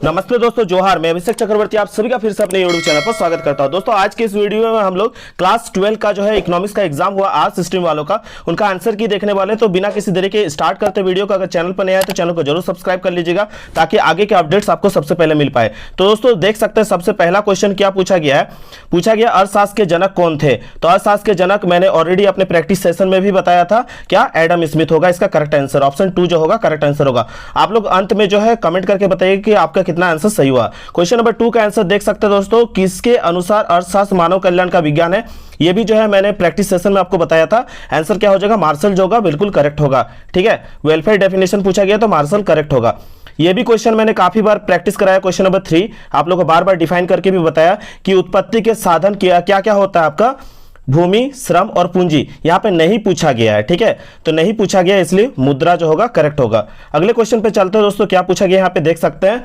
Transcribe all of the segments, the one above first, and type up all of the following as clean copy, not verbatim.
नमस्ते दोस्तों, जोहार। मैं अभिषेक चक्रवर्ती आप सभी का फिर से अपने यूट्यूब चैनल पर स्वागत करता हूं। दोस्तों आज के इस वीडियो में हम लोग क्लास 12 का जो है इकोनॉमिक्स का एग्जाम हुआ आर्ट्स स्ट्रीम वालों का, उनका आंसर की देखने वाले। तो बिना किसी देरी के स्टार्ट करते वीडियो को। अगर चैनल पर नया है तो चैनल को जरूर सब्सक्राइब कर लीजिएगा ताकि आगे के अपडेट्स आपको सबसे पहले मिल पाए। तो दोस्तों देख सकते हैं सबसे पहला क्वेश्चन क्या पूछा गया है। पूछा गया अर्थशास्त्र के जनक कौन थे। तो अर्थशास्त्र के जनक मैंने ऑलरेडी अपने प्रैक्टिस सेशन में भी बताया था, क्या एडम स्मिथ होगा इसका करेक्ट आंसर। ऑप्शन 2 जो होगा करेक्ट आंसर होगा। आप लोग अंत में जो है कमेंट करके बताइए कि आपका कितना आंसर सही हुआ। क्वेश्चन नंबर 2 का आंसर देख सकते हैं दोस्तों, किसके अनुसार अर्थशास्त्र मानव कल्याण का विज्ञान है। ये भी जो है मैंने प्रैक्टिस सेशन में आपको बताया था। आंसर क्या हो जाएगा, मार्शल जो होगा बिल्कुल करेक्ट होगा। ठीक है, वेलफेयर डेफिनेशन पूछा गया तो मार्शल करेक्ट होगा। ये भी क्वेश्चन मैंने काफी बार प्रैक्टिस कराया। क्वेश्चन नंबर 3 आप लोगों को बार बार डिफाइन करके भी बताया कि उत्पत्ति के साधन क्या क्या होता है आपका, भूमि, श्रम और पूंजी। यहां पे नहीं पूछा गया है। ठीक है, तो नहीं पूछा गया इसलिए मुद्रा जो होगा करेक्ट होगा। अगले क्वेश्चन पे चलते हैं दोस्तों, क्या पूछा गया यहाँ पे देख सकते हैं।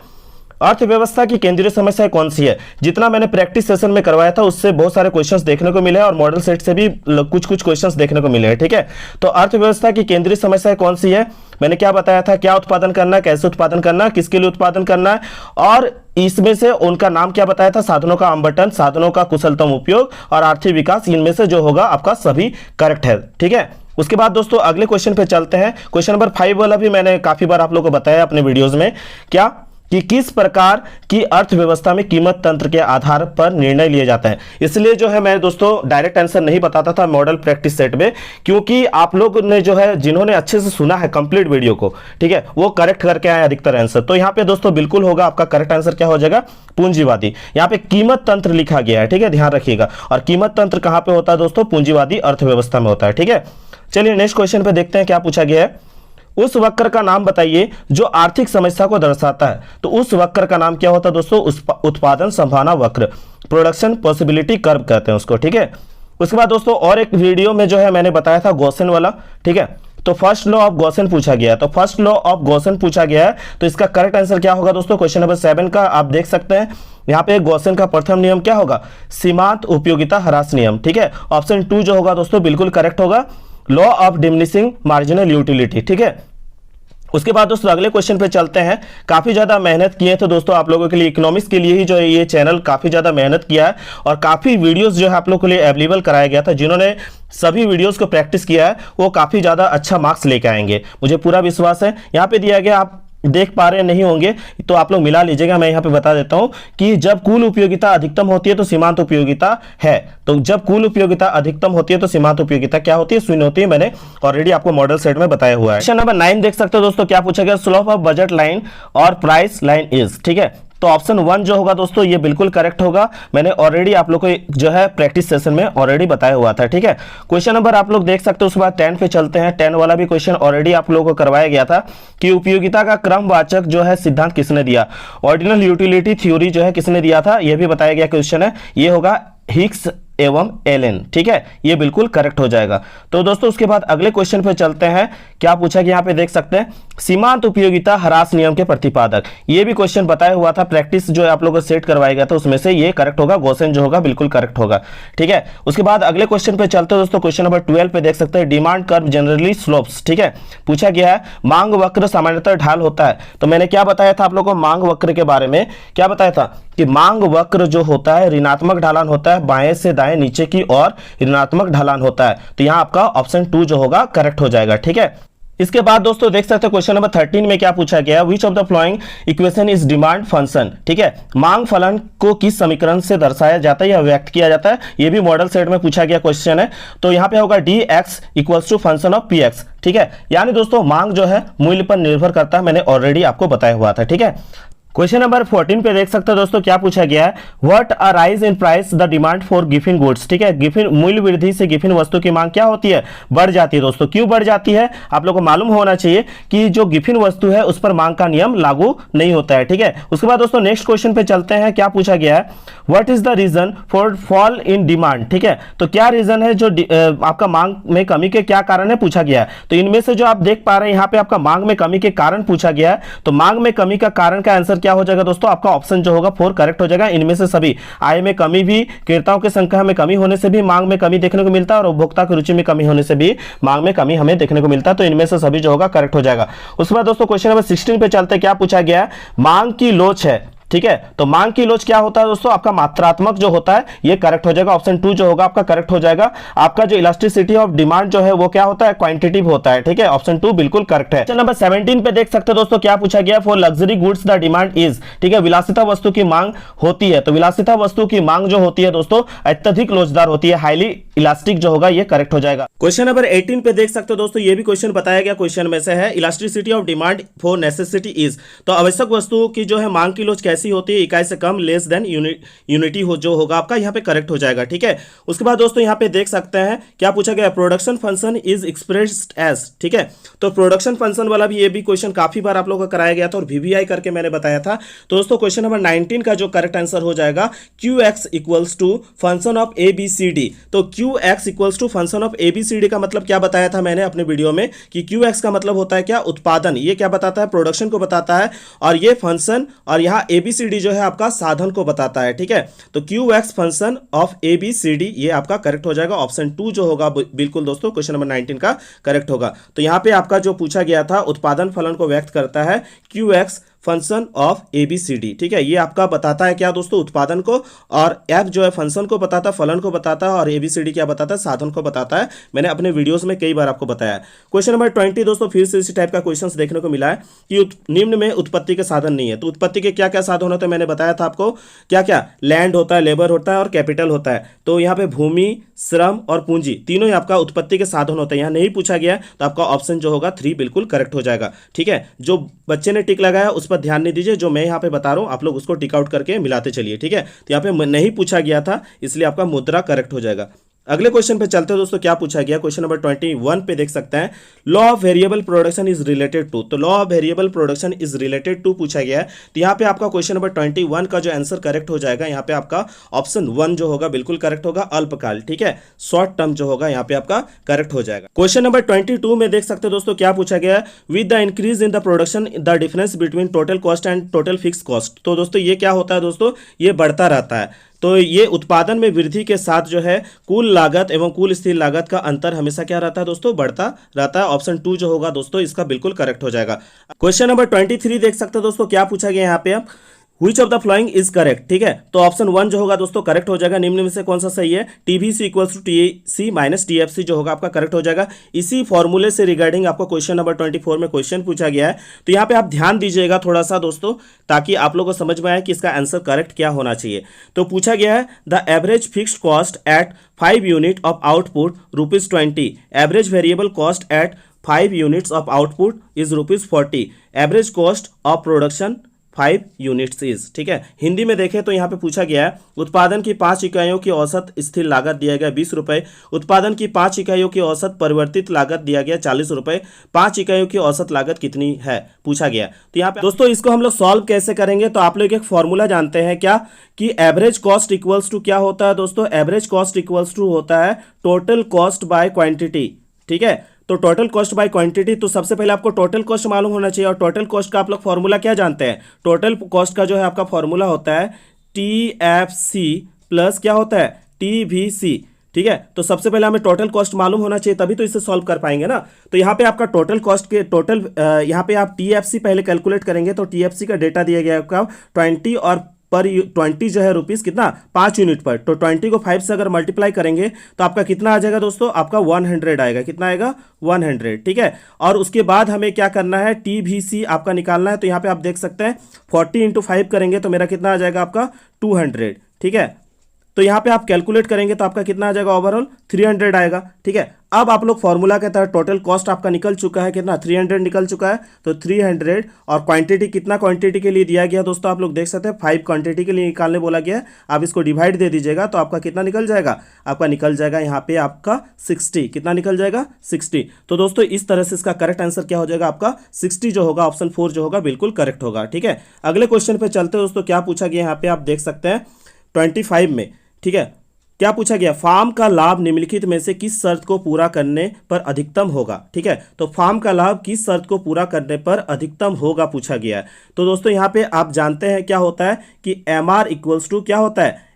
अर्थव्यवस्था की केंद्रीय समस्या कौन सी है। जितना मैंने प्रैक्टिस सेशन में करवाया था उससे बहुत सारे क्वेश्चंस देखने को मिले और मॉडल सेट से भी कुछ क्वेश्चंस देखने को मिले हैं। ठीक है, तो अर्थव्यवस्था की केंद्रीय समस्या कौन सी है, मैंने क्या बताया था, क्या उत्पादन करना है, कैसे उत्पादन करना है, किसके लिए उत्पादन करना है, और इसमें से उनका नाम क्या बताया था, साधनों का आवंटन, साधनों का कुशलतम उपयोग और आर्थिक विकास। इनमें से जो होगा आपका सभी करेक्ट है। ठीक है, उसके बाद दोस्तों अगले क्वेश्चन पे चलते हैं। क्वेश्चन नंबर 5 वाला भी मैंने काफी बार आप लोगों को बताया अपने वीडियोज में, क्या कि किस प्रकार की अर्थव्यवस्था में कीमत तंत्र के आधार पर निर्णय लिए जाते हैं। इसलिए जो है मैं दोस्तों डायरेक्ट आंसर नहीं बताता था मॉडल प्रैक्टिस सेट में, क्योंकि आप लोग ने जो है जिन्होंने अच्छे से सुना है कंप्लीट वीडियो को, ठीक है, वो करेक्ट करके आए अधिकतर आंसर। तो यहाँ पे दोस्तों बिल्कुल होगा आपका करेक्ट आंसर क्या हो जाएगा, पूंजीवादी। यहाँ पे कीमत तंत्र लिखा गया है। ठीक है, ध्यान रखिएगा। और कीमत तंत्र कहां पे होता है दोस्तों, पूंजीवादी अर्थव्यवस्था में होता है। ठीक है, चलिए नेक्स्ट क्वेश्चन पे देखते हैं क्या पूछा गया है। उस वक्र का नाम बताइए जो आर्थिक समस्या को दर्शाता है। तो उस वक्र का नाम क्या होता है दोस्तों, उत्पादन संभावना वक्र, प्रोडक्शन पॉसिबिलिटी कर्व कहते हैं उसको। ठीक है, उसके बाद दोस्तों और एक वीडियो में जो है मैंने बताया था गॉसेन वाला। ठीक है, तो फर्स्ट लॉ ऑफ गॉसेन पूछा गया है। तो फर्स्ट लॉ ऑफ गॉसेन पूछा गया है तो इसका करेक्ट आंसर क्या होगा दोस्तों, क्वेश्चन नंबर 7 का आप देख सकते हैं। यहाँ पे गॉसेन का प्रथम नियम क्या होगा, सीमांत उपयोगिता ह्रास नियम। ठीक है, ऑप्शन 2 जो होगा दोस्तों बिल्कुल करेक्ट होगा, law of diminishing marginal utility. ठीक है, उसके बाद दोस्तों अगले क्वेश्चन पे चलते हैं। काफी ज्यादा मेहनत किए थे दोस्तों आप लोगों के लिए, इकोनॉमिक्स के लिए ही जो है ये चैनल काफी ज्यादा मेहनत किया है और काफी वीडियोस जो है आप लोगों के लिए अवेलेबल कराया गया था। जिन्होंने सभी वीडियोस को प्रैक्टिस किया है वो काफी ज्यादा अच्छा मार्क्स लेके आएंगे, मुझे पूरा विश्वास है। यहाँ पे दिया गया, आप देख पा रहे नहीं होंगे तो आप लोग मिला लीजिएगा। मैं यहाँ पे बता देता हूं कि जब कुल उपयोगिता अधिकतम होती है तो सीमांत उपयोगिता है। तो जब कुल उपयोगिता अधिकतम होती है तो सीमांत उपयोगिता क्या होती है, शून्य होती है। मैंने ऑलरेडी आपको मॉडल सेट में बताया हुआ है। क्वेश्चन नंबर 9 देख सकते हो दोस्तों, क्या पूछा गया, स्लोप ऑफ बजट लाइन और प्राइस लाइन इज। ठीक है, तो ऑप्शन 1 जो होगा दोस्तों ये बिल्कुल करेक्ट होगा। मैंने ऑलरेडी आप लोग को जो है प्रैक्टिस सेशन में ऑलरेडी बताया हुआ था। ठीक है, क्वेश्चन नंबर आप लोग देख सकते हो। उसके बाद 10 पे चलते हैं। 10 वाला भी क्वेश्चन ऑलरेडी आप लोगों को करवाया गया था कि उपयोगिता का क्रमवाचक जो है सिद्धांत किसने दिया, ऑर्डिनल यूटिलिटी थ्योरी जो है किसने दिया था, यह भी बताया गया क्वेश्चन है। ये होगा हिग्स एवं एलन। ठीक है, ये बिल्कुल करेक्ट हो जाएगा। तो दोस्तों उसके बाद अगले क्वेश्चन पे चलते हैं। क्या पूछा कि यहाँ पे देख सकते हैं, सीमांत उपयोगिता ह्रास नियम के प्रतिपादक। ये भी क्वेश्चन बताया हुआ था, प्रैक्टिस जो आप लोगों को सेट करवाया गया था उसमें से ये करेक्ट होगा, गॉसेन जो होगा बिल्कुल करेक्ट होगा। ठीक है, उसके बाद अगले क्वेश्चन पे चलते हैं दोस्तों। क्वेश्चन नंबर 12 पे देख सकते हैं, डिमांड कर्व जनरली स्लोप्स। ठीक है, पूछा गया है मांग वक्र सामान्यतः ढाल होता है। तो मैंने क्या बताया था आप लोगों को मांग वक्र के बारे में, क्या बताया था कि मांग वक्र जो होता है ऋणात्मक ढलान होता है, बाएं से दाएं नीचे की ओर ऋणात्मक ढलान होता है। तो यहां आपका ऑप्शन 2 जो होगा करेक्ट हो जाएगा। ठीक है, इसके बाद दोस्तों देख सकते हैं क्वेश्चन नंबर 13 में क्या पूछा गया, which of the following equation is demand function. ठीक है, मांग फलन को किस समीकरण से दर्शाया जाता है या व्यक्त किया जाता है, ये भी मॉडल सेट में पूछा गया क्वेश्चन है। तो यहां पे होगा dx equals to function of px। ठीक है, यानी दोस्तों मांग जो है मूल्य पर निर्भर करता है, मैंने ऑलरेडी आपको बताया हुआ था। ठीक है, क्वेश्चन नंबर 14 पे देख सकते हो दोस्तों, क्या पूछा गया है, what a rise in price the demand for Giffen goods. ठीक है, गिफिन मूल्य वृद्धि से गिफिन वस्तु की मांग क्या होती है, बढ़ जाती है। दोस्तों क्यों बढ़ जाती है, आप लोगों को मालूम होना चाहिए कि जो गिफिन वस्तु है उस पर मांग का नियम लागू नहीं होता है। ठीक है, उसके बाद दोस्तों नेक्स्ट क्वेश्चन पे चलते हैं। क्या पूछा गया है, what is the reason for fall in demand. ठीक है, तो क्या रीजन है जो आपका मांग में कमी के क्या कारण है पूछा गया है। तो इनमें से जो आप देख पा रहे हैं यहाँ पे आपका मांग में कमी के कारण पूछा गया है। तो मांग में कमी का कारण का आंसर क्या हो जाएगा दोस्तों, आपका ऑप्शन जो होगा 4 करेक्ट हो जाएगा। इनमें से सभी आय में कमी भी, क्रेताओं की संख्या में कमी होने से भी मांग में कमी देखने को मिलता है, और उपभोक्ता की रुचि में कमी होने से भी मांग में कमी हमें देखने को मिलता है। तो इनमें से सभी जो होगा करेक्ट हो जाएगा। उसके बाद दोस्तों क्वेश्चन नंबर 16 पे चलते हैं। क्या पूछा गया है, मांग की लोच है, ठीक है। तो मांग की लोच क्या होता है दोस्तों, आपका मात्रात्मक जो होता है ये करेक्ट हो जाएगा। ऑप्शन 2 जो होगा आपका करेक्ट हो जाएगा। आपका जो इलास्टिसिटी ऑफ डिमांड जो है वो क्या होता है, क्वांटिटेटिव होता है, ठीक है। ऑप्शन 2 बिल्कुल करेक्ट है। नंबर 17 पे देख सकते हो दोस्तों, क्या पूछा गया, for luxury goods the demand is, ठीक है, विलासिता वस्तु की मांग होती है। तो विलासिता वस्तु की मांग जो होती है दोस्तों अत्यधिक लोचदार होती है, हाईली इलास्टिक जो होगा ये करेक्ट हो जाएगा। क्वेश्चन नंबर 18 पे देख सकते हो दोस्तों, ये भी क्वेश्चन बताया गया क्वेश्चन में से है, elasticity of demand for necessity is. तो आवश्यक वस्तुओं की जो है मांग की लोच कैसी होती है, इकाई से कम, लेस देन यूनिटी हो जो होगा आपका यहाँ पे करेक्ट हो जाएगा, ठीक है। उसके बाद दोस्तों यहाँ पे देख सकते हैं क्या पूछा गया, production function is expressed as, ठीक है। तो प्रोडक्शन फंक्शन वाला भी ये भी क्वेश्चन काफी बार आप लोगों को कराया गया था और वीवीआई करके मैंने बताया था। तो दोस्तों क्वेश्चन नंबर 19 का जो करेक्ट आंसर हो जाएगा Q X equals to function of A B C D. तो Q X equals to function of A B C D का मतलब क्या बताया था मैंने अपने वीडियो में कि क्यू एक्स का मतलब होता है क्या, उत्पादन। ये क्या बताता है, प्रोडक्शन को बताता है, और ये फंक्शन और यहाँ ए बी सी डी जो है आपका साधन को बताता है, ठीक है। तो Q X function of A B C D ये आपका करेक्ट हो जाएगा। ऑप्शन 2 जो होगा बिल्कुल दोस्तों क्वेश्चन नंबर 19 का करेक्ट होगा। तो यहाँ पे आपका जो पूछा गया था उत्पादन फलन को व्यक्त करता है Q X function of A B C D, ठीक है। ये आपका बताता है क्या दोस्तों, उत्पादन को, और एफ जो है फंक्शन को बताता है, फलन को बताता है, और ए बी सी डी क्या बताता है, साधन को बताता है। मैंने अपने वीडियोस में कई बार आपको बताया है। क्वेश्चन नंबर 20 दोस्तों फिर से इसी टाइप का क्वेश्चन देखने को मिला है कि निम्न में उत्पत्ति के साधन नहीं है। तो उत्पत्ति के क्या क्या साधन होते हैं मैंने बताया था आपको, क्या क्या, लैंड होता है, लेबर होता है और कैपिटल होता है। तो यहाँ पे भूमि, श्रम और पूंजी तीनों ही आपका उत्पत्ति के साधन होते हैं। यहाँ नहीं पूछा गया तो आपका ऑप्शन जो होगा 3 बिल्कुल करेक्ट हो जाएगा, ठीक है। जो बच्चे ने टिक लगाया उस पर ध्यान नहीं दीजिए, जो मैं यहाँ पे बता रहा हूँ आप लोग उसको टिक आउट करके मिलाते चलिए, ठीक है। तो यहाँ पे नहीं पूछा गया था इसलिए आपका मुद्रा करेक्ट हो जाएगा। अगले क्वेश्चन पे चलते हैं दोस्तों, क्या पूछा गया, क्वेश्चन नंबर 21 पे देख सकते हैं, law of variable production is related to. तो law of variable production is related to पूछा गया है। तो यहाँ पे आपका क्वेश्चन नंबर 21 का जो आंसर करेक्ट हो जाएगा, यहाँ पे आपका ऑप्शन 1 जो होगा बिल्कुल करेक्ट होगा, अल्पकाल, ठीक है, शॉर्ट टर्म जो होगा यहाँ पे आपका करेक्ट हो जाएगा। क्वेश्चन नंबर 22 में देख सकते हो दोस्तों, क्या पूछा गया है, with the increase in the production the difference between total cost and total fix cost. तो दोस्तों ये क्या होता है दोस्तों, ये बढ़ता रहता है। तो ये उत्पादन में वृद्धि के साथ जो है कुल लागत एवं कुल स्थिर लागत का अंतर हमेशा क्या रहता है दोस्तों, बढ़ता रहता है। ऑप्शन 2 जो होगा दोस्तों इसका बिल्कुल करेक्ट हो जाएगा। क्वेश्चन नंबर 23 देख सकते हो दोस्तों, क्या पूछा गया यहाँ पे आप, Which of the following is correct, ठीक है। तो ऑप्शन 1 जो होगा दोस्तों करेक्ट हो जाएगा। निम्न में से कौन सा सही है, TVC equals to TC minus TFC जो होगा आपका करेक्ट हो जाएगा। इसी फॉर्मूले से रिगार्डिंग आपको क्वेश्चन नंबर 24 में क्वेश्चन पूछा गया है। तो यहाँ पे आप ध्यान दीजिएगा थोड़ा सा दोस्तों, ताकि आप लोगों को समझ में आए कि इसका आंसर करेक्ट क्या होना चाहिए। तो पूछा गया है the average fixed cost at 5 unit of output ₹20, average variable cost at 5 units of output is ₹40, average cost of production 5 units is, ठीक है। हिंदी में देखें तो यहाँ पे पूछा गया है उत्पादन की 5 इकाइयों की औसत स्थिर लागत दिया गया 20 रुपए, उत्पादन की 5 इकाइयों की औसत परिवर्तित लागत दिया गया 40 रुपए, 5 इकाइयों की औसत लागत कितनी है पूछा गया। तो यहाँ पे दोस्तों इसको हम लोग सॉल्व कैसे करेंगे, तो आप लोग एक फॉर्मूला जानते हैं क्या, कि एवरेज कॉस्ट इक्वल्स टू क्या होता है दोस्तों, एवरेज कॉस्ट इक्वल्स टू होता है टोटल कॉस्ट बाय क्वांटिटी, ठीक है। तो टोटल कॉस्ट बाय क्वांटिटी, तो सबसे पहले आपको टोटल कॉस्ट मालूम होना चाहिए, और टोटल कॉस्ट का आप लोग फॉर्मूला क्या जानते हैं, टोटल कॉस्ट का जो है आपका फॉर्मूला होता है TFC प्लस क्या होता है TVC, ठीक है। तो सबसे पहले हमें टोटल कॉस्ट मालूम होना चाहिए तभी तो इसे सॉल्व कर पाएंगे ना। तो यहाँ पे आपका टोटल कॉस्ट के टोटल यहाँ पे आप TFC पहले कैलकुलेट करेंगे। तो TFC का डेटा दिया गया है आपका 20 और पर 20 जो है रुपीस कितना 5 यूनिट पर, तो 20 को 5 से अगर मल्टीप्लाई करेंगे तो आपका कितना आ जाएगा दोस्तों, आपका 100 आएगा, कितना आएगा 100, ठीक है। और उसके बाद हमें क्या करना है, TVC आपका निकालना है। तो यहाँ पे आप देख सकते हैं 40 × 5 करेंगे तो मेरा कितना आ जाएगा आपका 200, ठीक है। तो यहाँ पे आप कैलकुलेट करेंगे तो आपका कितना आ जाएगा, ओवरऑल 300 आएगा, ठीक है। अब आप लोग फॉर्मूला के तहत टोटल कॉस्ट आपका निकल चुका है, कितना 300 निकल चुका है। तो 300 और क्वांटिटी कितना क्वांटिटी के लिए दिया गया दोस्तों, आप लोग देख सकते हैं 5 क्वांटिटी के लिए निकालने बोला गया है। आप इसको डिवाइड दे दीजिएगा तो आपका कितना निकल जाएगा, आपका निकल जाएगा यहाँ पे आपका 60, कितना निकल जाएगा 60। तो दोस्तों इस तरह से इसका करेक्ट आंसर क्या हो जाएगा, आपका 60 जो होगा, ऑप्शन 4 जो होगा बिल्कुल करेक्ट होगा, ठीक है। अगले क्वेश्चन पे चलते हैं दोस्तों, क्या पूछा गया यहाँ पे आप देख सकते हैं 25 में, ठीक है। क्या पूछा गया, फार्म का लाभ निम्नलिखित में से किस शर्त को पूरा करने पर अधिकतम होगा। ठीक है, तो फार्म का लाभ किस शर्त को पूरा करने पर अधिकतम होगा पूछा गया है। तो दोस्तों यहाँ पे आप जानते हैं क्या होता है कि MR इक्वल्स टू क्या होता है,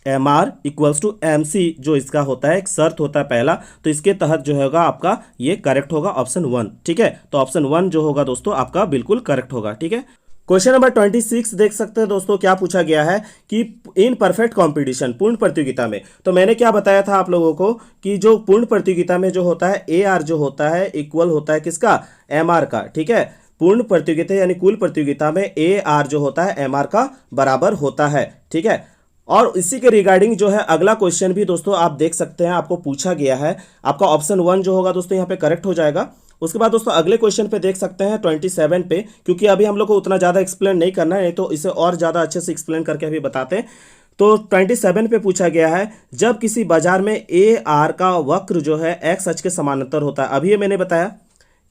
MR इक्वल्स टू MC जो इसका होता है, एक शर्त होता है पहला, तो इसके तहत जो होगा आपका ये करेक्ट होगा ऑप्शन 1। ठीक है, तो ऑप्शन 1 जो होगा दोस्तों आपका बिल्कुल करेक्ट होगा। ठीक है, क्वेश्चन नंबर 26 देख सकते हैं दोस्तों, क्या पूछा गया है कि इन परफेक्ट कंपटीशन, पूर्ण प्रतियोगिता में, तो मैंने क्या बताया था आप लोगों को कि जो पूर्ण प्रतियोगिता में जो होता है AR जो होता है इक्वल होता है किसका, MR का। ठीक है, पूर्ण प्रतियोगिता यानी कुल प्रतियोगिता में AR जो होता है MR का बराबर होता है। ठीक है, और इसी के रिगार्डिंग जो है अगला क्वेश्चन भी दोस्तों आप देख सकते हैं, आपको पूछा गया है, आपका ऑप्शन 1 जो होगा दोस्तों यहाँ पे करेक्ट हो जाएगा। उसके बाद दोस्तों अगले क्वेश्चन पे देख सकते हैं 27 पे, क्योंकि अभी हम लोग को उतना ज़्यादा एक्सप्लेन नहीं करना है, तो इसे और ज़्यादा अच्छे से एक्सप्लेन करके अभी बताते हैं। तो 27 पे पूछा गया है, जब किसी बाजार में AR का वक्र जो है एक्स अक्ष के समानांतर होता है। अभी ये मैंने बताया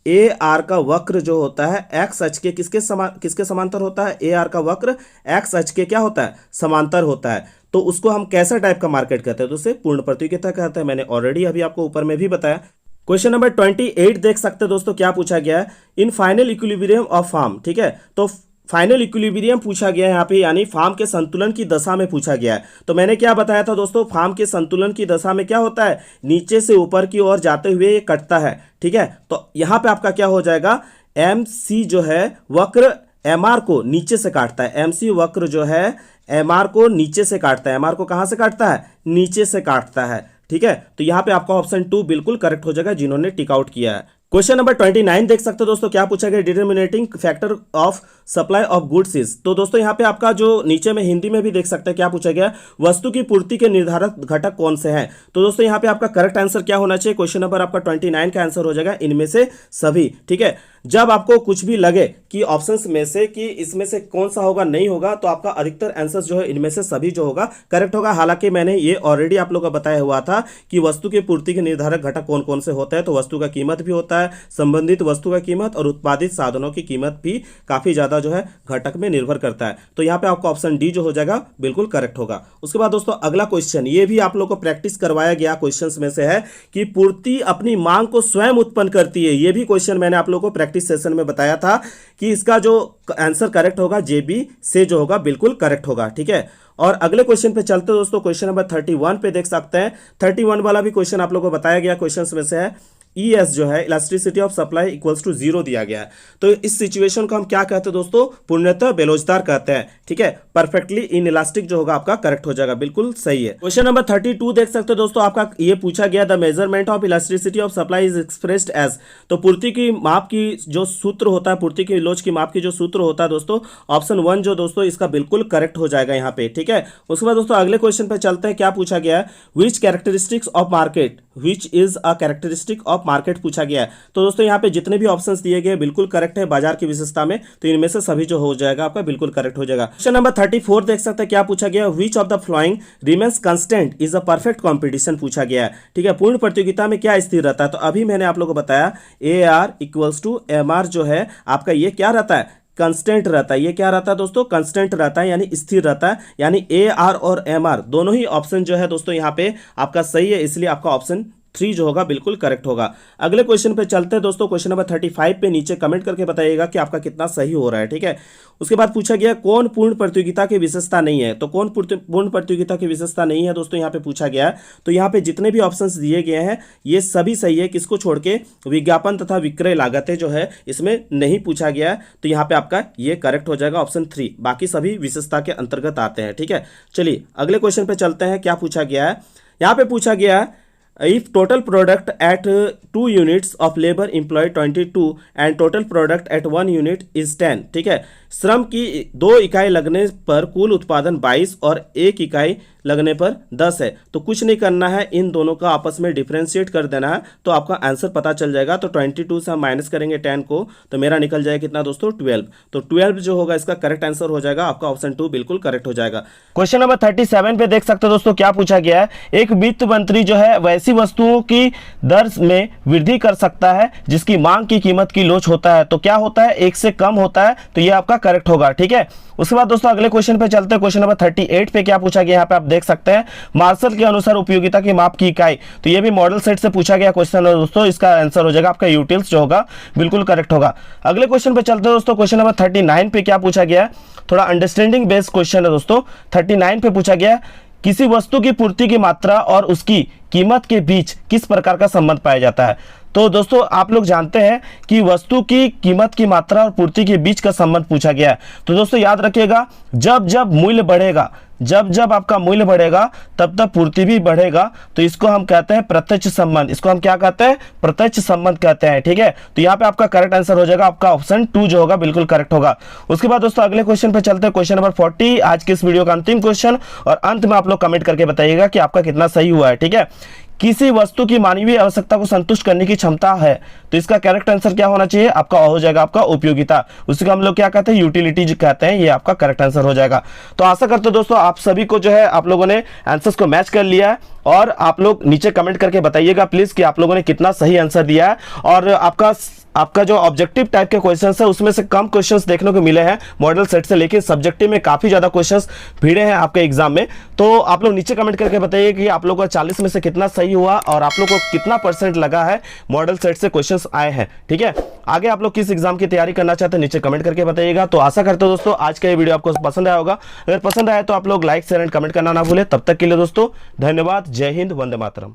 AR का वक्र जो होता है एक्स अक्ष के किसके समांतर होता है, AR का वक्र एक्स अक्ष के क्या होता है, समांतर होता है। तो उसको हम कैसा टाइप का मार्केट कहते हैं, तो उसे पूर्ण प्रतियोगिता कहते हैं। मैंने ऑलरेडी अभी आपको ऊपर में भी बताया। क्वेश्चन नंबर 28 देख सकते हैं दोस्तों, क्या पूछा गया है, in final equilibrium of firm. ठीक है, तो फाइनल इक्विलिब्रियम पूछा गया है यहाँ पे, यानी फार्म के संतुलन की दशा में पूछा गया है। तो मैंने क्या बताया था दोस्तों, फार्म के संतुलन की दशा में क्या होता है, नीचे से ऊपर की ओर जाते हुए ये कटता है। ठीक है, तो यहाँ पे आपका क्या हो जाएगा, MC जो है वक्र MR को नीचे से काटता है। MC वक्र जो है MR को नीचे से काटता है। MR को कहाँ से काटता है, नीचे से काटता है। ठीक है, तो यहाँ पे आपका ऑप्शन 2 बिल्कुल करेक्ट हो जाएगा जिन्होंने टिक आउट किया है। क्वेश्चन नंबर 29 देख सकते हो दोस्तों, क्या पूछा गया, determining factor of supply of goods is. तो दोस्तों यहाँ पे आपका जो नीचे में हिंदी में भी देख सकते हैं, क्या पूछा गया, वस्तु की पूर्ति के निर्धारक घटक कौन से हैं। तो दोस्तों यहाँ पे आपका करेक्ट आंसर क्या होना चाहिए, क्वेश्चन नंबर आपका 29 का आंसर हो जाएगा इनमें से सभी। ठीक है, जब आपको कुछ भी लगे कि ऑप्शंस में से कि इसमें से कौन सा होगा नहीं होगा, तो आपका अधिकतर आंसर जो है इनमें से सभी जो होगा करेक्ट होगा। हालांकि मैंने ये ऑलरेडी आप लोगों को बताया हुआ था कि वस्तु की पूर्ति के निर्धारक घटक कौन कौन से होते हैं। तो वस्तु का कीमत भी होता है, संबंधित वस्तु का कीमत और उत्पादित साधनों की कीमत भी काफी ज्यादा जो है घटक में निर्भर करता है। तो यहाँ पे आपका ऑप्शन डी जो हो जाएगा बिल्कुल करेक्ट होगा। उसके बाद दोस्तों अगला क्वेश्चन, ये भी आप लोग को प्रैक्टिस करवाया गया क्वेश्चंस में से है कि पूर्ति अपनी मांग को स्वयं उत्पन्न करती है। ये भी क्वेश्चन मैंने आप लोग को प्रैक्टिस सेशन में बताया था कि इसका जो आंसर करेक्ट होगा JB से जो होगा बिल्कुल करेक्ट होगा। ठीक है, और अगले क्वेश्चन पे चलते दोस्तों, क्वेश्चन नंबर 31 पे देख सकते हैं। 31 वाला भी क्वेश्चन आप लोगों को बताया गया क्वेश्चंस में से है, ES जो है elasticity of supply equals to 0 दिया गया है। तो इस सिचुएशन को हम क्या कहते हैं दोस्तों, पूर्णतः बेलोजदार कहते हैं। ठीक है, परफेक्टली इन इलास्टिक जो होगा आपका करेक्ट हो जाएगा, बिल्कुल सही है। क्वेश्चन नंबर 32 देख सकते हो दोस्तों, आपका ये पूछा गया, the measurement of elasticity of supply is expressed as. तो पूर्ति की माप की जो सूत्र होता है, पूर्ति की लोच की माप की जो सूत्र होता है दोस्तों, ऑप्शन 1 जो दोस्तों इसका बिल्कुल करेक्ट हो जाएगा यहाँ पे। ठीक है, उसके बाद दोस्तों अगले क्वेश्चन पे चलते हैं, क्या पूछा गया है, which characteristics of market which is a characteristic of market पूछा गया है। तो दोस्तों यहाँ पे जितने भी ऑप्शंस दिए गए बिल्कुल करेक्ट है बाजार की विशेषता में, तो इनमें से सभी जो हो जाएगा आपका बिल्कुल करेक्ट हो जाएगा। क्वेश्चन नंबर 34 देख सकते हैं, क्या पूछा गया, which of the flowing remains constant is a perfect competition पूछा गया है। ठीक है, पूर्ण प्रतियोगिता में क्या स्थिर रहता है। तो अभी मैंने आप लोगों को बताया AR इक्वल्स टू MR जो है आपका ये क्या रहता है, कांस्टेंट रहता है। ये क्या रहता है दोस्तों, कांस्टेंट रहता है यानी स्थिर रहता है, यानी AR और MR दोनों ही ऑप्शन जो है दोस्तों यहाँ पे आपका सही है, इसलिए आपका ऑप्शन 3 जो होगा बिल्कुल करेक्ट होगा। अगले क्वेश्चन पे चलते हैं दोस्तों, क्वेश्चन नंबर 35 पे नीचे कमेंट करके बताइएगा कि आपका कितना सही हो रहा है। ठीक है, उसके बाद पूछा गया कौन पूर्ण प्रतियोगिता की विशेषता नहीं है। तो कौन पूर्ण प्रतियोगिता की विशेषता नहीं है दोस्तों यहाँ पे पूछा गया है। तो यहाँ पे जितने भी ऑप्शंस दिए गए हैं ये सभी सही है, किसको छोड़ के, विज्ञापन तथा विक्रय लागतें जो है इसमें नहीं पूछा गया है। तो यहाँ पे आपका ये करेक्ट हो जाएगा ऑप्शन 3, बाकी सभी विशेषता के अंतर्गत आते हैं। ठीक है, चलिए अगले क्वेश्चन पे चलते हैं, क्या पूछा गया है। यहाँ पे पूछा गया है, if total product at 2 units of labor employed 22 and total product at 1 unit is 10। ठीक है, श्रम की 2 इकाई लगने पर कुल उत्पादन 22 और 1 इकाई लगने पर 10 है। तो कुछ नहीं करना है, इन दोनों का आपस में डिफरेंशिएट कर देना है, तो आपका आंसर पता चल जाएगा। तो 22 से हम माइनस करेंगे 10 को, तो मेरा निकल जाएगा कितना दोस्तों, 12। तो 12 जो होगा इसका करेक्ट आंसर हो जाएगा, आपका ऑप्शन 2 बिल्कुल करेक्ट हो जाएगा। क्वेश्चन नंबर 37 पे देख सकते हो दोस्तों, क्या पूछा गया है, एक वित्त मंत्री जो है वैसे ऐसी वस्तुओं की दर में वृद्धि कर सकता है जिसकी मांग की कीमत की लोच होता है। तो क्या होता है, 1 से कम होता है, तो ये आपका करेक्ट होगा। ठीक है, उसके बाद दोस्तों अगले क्वेश्चन पे चलते हैं। क्वेश्चन नंबर 38 पे क्या पूछा गया, यहाँ पे आप देख सकते हैं, मार्शल के अनुसार उपयोगिता की माप की इकाई। तो ये भी मॉडल सेट से पूछा गया क्वेश्चन है दोस्तों, इसका आंसर हो जाएगा आपका यूटिल्स जो होगा, बिल्कुल करेक्ट होगा। अगले क्वेश्चन पे चलते हैं दोस्तों। क्वेश्चन नंबर 39 पे क्या पूछा गया है, थोड़ा अंडरस्टैंडिंग बेस्ड क्वेश्चन है दोस्तों। 39 पे पूछा गया, किसी वस्तु की पूर्ति की मात्रा और उसकी कीमत के बीच किस प्रकार का संबंध पाया जाता है। तो दोस्तों आप लोग जानते हैं कि वस्तु की कीमत की मात्रा और पूर्ति के बीच का संबंध पूछा गया है। तो दोस्तों याद रखिएगा, जब जब मूल्य बढ़ेगा, जब जब आपका मूल्य बढ़ेगा तब तब पूर्ति भी बढ़ेगा। तो इसको हम कहते हैं प्रत्यक्ष संबंध। इसको हम क्या कहते हैं, प्रत्यक्ष संबंध कहते हैं। ठीक है, तो यहाँ पे आपका करेक्ट आंसर हो जाएगा आपका ऑप्शन 2 जो होगा, बिल्कुल करेक्ट होगा। उसके बाद दोस्तों अगले क्वेश्चन पे चलते हैं। क्वेश्चन नंबर 40 आज के इस वीडियो का अंतिम क्वेश्चन, और अंत में आप लोग कमेंट करके बताइएगा कि आपका कितना सही हुआ है। ठीक है, किसी वस्तु की मानवीय आवश्यकता को संतुष्ट करने की क्षमता है, तो इसका करेक्ट आंसर क्या होना चाहिए, आपका हो जाएगा आपका उपयोगिता। उसी को हम लोग क्या कहते हैं, यूटिलिटी कहते हैं। ये आपका करेक्ट आंसर हो जाएगा। तो आशा करते हो दोस्तों आप सभी को जो है आप लोगों ने आंसर्स को मैच कर लिया है, और आप लोग नीचे कमेंट करके बताइएगा प्लीज कि आप लोगों ने कितना सही आंसर दिया है। और आपका जो ऑब्जेक्टिव टाइप के क्वेश्चंस है उसमें से कम क्वेश्चंस देखने को मिले हैं मॉडल सेट से, लेकिन सब्जेक्टिव में काफी ज्यादा क्वेश्चंस भिड़े हैं आपके एग्जाम में। तो आप लोग नीचे कमेंट करके बताइए कि आप लोगों का 40 में से कितना सही हुआ और आप लोग को कितना % लगा है मॉडल सेट से क्वेश्चंस आए हैं। ठीक है, आगे आप लोग किस एग्जाम की तैयारी करना चाहते हैं नीचे कमेंट करके बताइएगा। तो आशा करते हो दोस्तों आज का ये वीडियो आपको पसंद आया होगा। अगर पसंद आया तो आप लोग लाइक शेयर एंड कमेंट करना ना भूलें। तब तक के लिए दोस्तों धन्यवाद, जय हिंद, वंदे मातरम।